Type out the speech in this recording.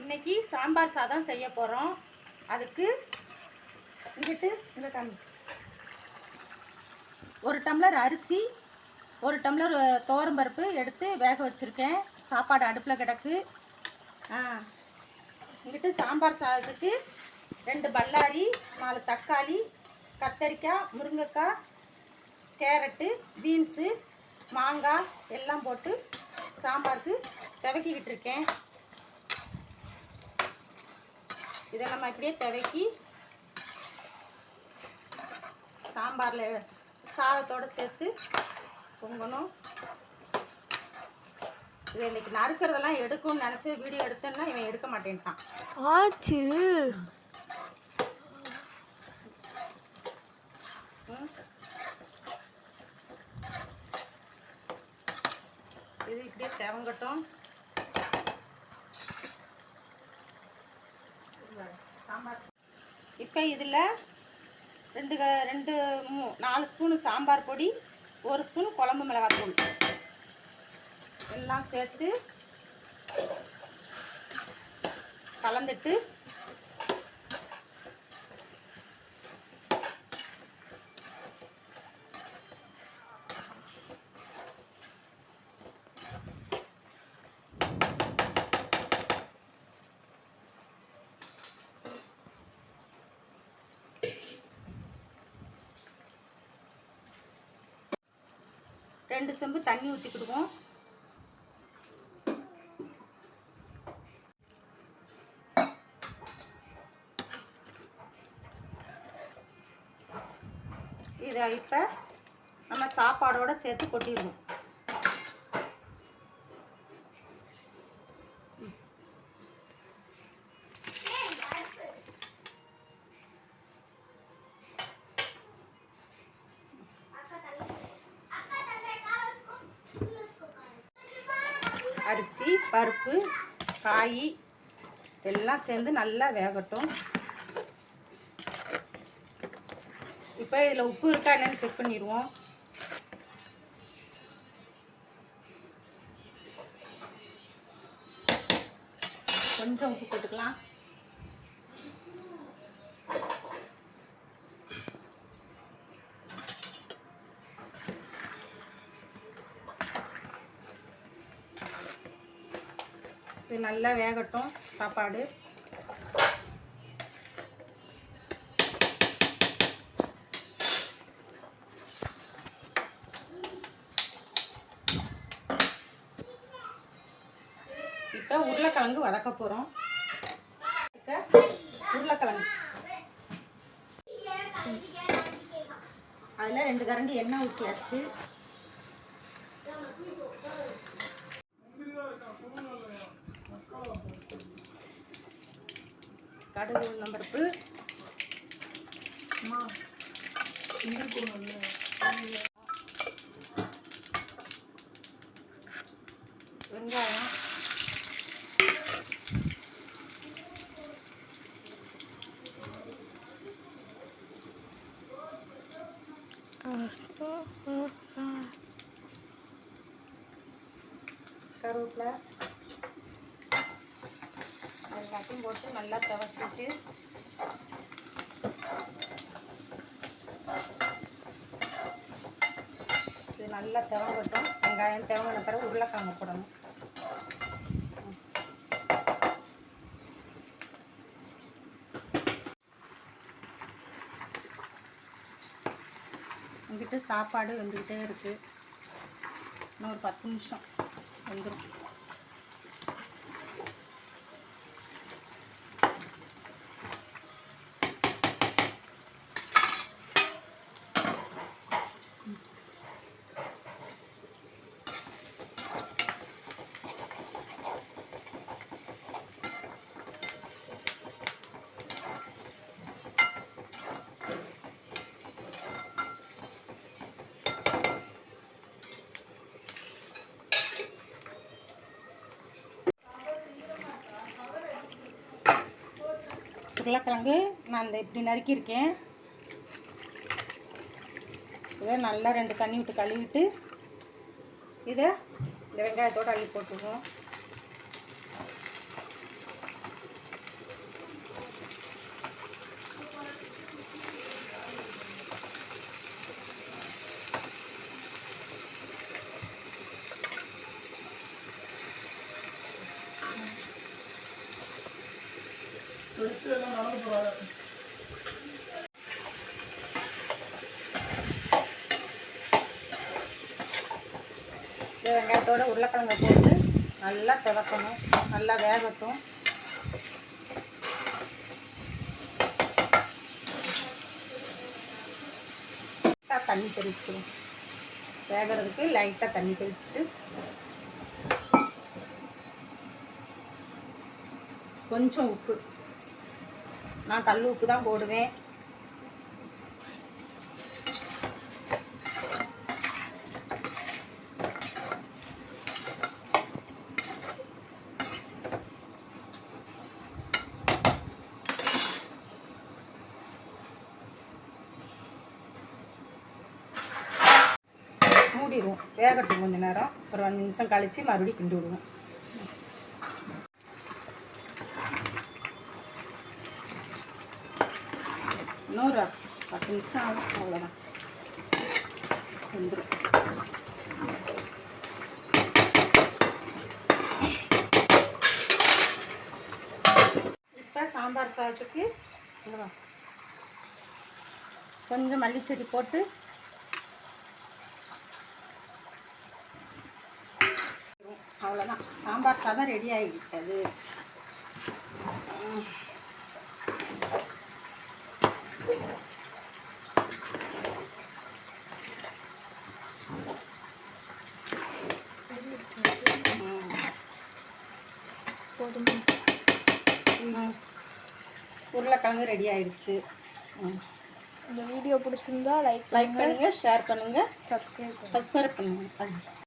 இன்னைக்கு சாம்பார் சாதம் செய்ய போகிறோம். அதுக்கு இங்கிட்டு இந்த தண்ணி, 1 டம்ளர் அரிசி, 1 டம்ளர் துவரம்பருப்பு எடுத்து வேக வச்சுருக்கேன். சாப்பாடு அடுப்பில் கிடக்கு. இங்கிட்டு சாம்பார் சாதத்துக்கு 2 பல்லாரி, 4 தக்காளி, கத்தரிக்காய், முருங்கைக்காய், கேரட்டு, பீன்ஸு, மாங்காய் எல்லாம் போட்டு சாம்பாருக்கு துவக்கிக்கிட்டு இருக்கேன். இதை நம்ம இப்படியே துவக்கி சாம்பாரில் சாதத்தோடு சேர்த்து பொங்கணும். இதை இன்னைக்கு நறுக்கிறதெல்லாம் எடுக்கும்னு நினச்சி வீடியோ எடுத்தேன்னா இவன் எடுக்க மாட்டேன்ட்டான். ஆச்சு இது இப்படியே தேவங்கட்டும். இப்போ இதில் 4 ஸ்பூனு சாம்பார் பொடி, 1 ஸ்பூன் குழம்பு மிளகாத்தூள் எல்லாம் சேர்த்து கலந்துட்டு ரெண்டு செம்பு தண்ணி ஊற்றிக்கிடுவோம். இதை இப்போ நம்ம சாப்பாடோட சேர்த்து கொட்டிடுவோம். அரிசி, பருப்பு, காய் எல்லாம் சேர்ந்து நல்லா வேகட்டும். இப்போ இதில் உப்பு இருக்கா என்னன்னு செக் பண்ணிடுவோம். கொஞ்சம் உப்பு போட்டுக்கலாம். இது நல்லா வேகட்டும் சாப்பாடு. இப்போ உருளைக்கிழங்கு வதக்க போகிறோம். உருளைக்கிழங்கு அதில் 2 கரண்டி எண்ணெய் ஊற்றியாச்சு. கடுகு, உளுந்தம்பருப்பு, வெங்காயம், கருவேப்பிலை எல்லாத்தையும் போட்டு நல்லா துவச்சிட்டு இது நல்லா துவங்கட்டும். வெங்காயம் துவங்கின பிறகு உருளைக்கிழங்கு போடணும். இங்கிட்டு சாப்பாடு வெந்துக்கிட்டே இருக்குது. இன்னும் ஒரு 10 நிமிஷம் வெந்துடும். உருளைக்கிழங்கு நான் இப்படி நறுக்கியிருக்கேன். இதை நல்லா 2 தண்ணி விட்டு கழுவிட்டு இதை இந்த வெங்காயத்தோடு அள்ளி போட்டுருவோம். வெங்காயத்தோட உருளைக்கிழங்கை போட்டு நல்லா திறக்கணும், நல்லா வேகட்டும். தண்ணி தெளிச்சுக்கணும், வேகிறதுக்கு லைட்டாக தண்ணி தெளிச்சுட்டு கொஞ்சம் உப்பு, நான் கல் உப்பு தான் போடுவேன். மூடிடுவோம், வேகட்டும் கொஞ்சம் நேரம். ஒரு 5 நிமிஷம் கழித்து மறுபடியும் கிண்டி விடுவோம். இன்னொரு 10 நிமிஷம் ஆகும், அவ்வளோதான், வந்துடும். இப்போ சாம்பார் சாதத்துக்கு கொஞ்சம் மல்லிச்செடி போட்டு அவ்வளோதான், சாம்பார் சாதம் ரெடி ஆகிவிட்டது. உருளைக்கிழங்கு ரெடி ஆயிடுச்சு. இந்த வீடியோ பிடிச்சிருந்தா லைக் பண்ணுங்கள், ஷேர் பண்ணுங்கள், சப்ஸ்கிரைப் பண்ணுங்கள்.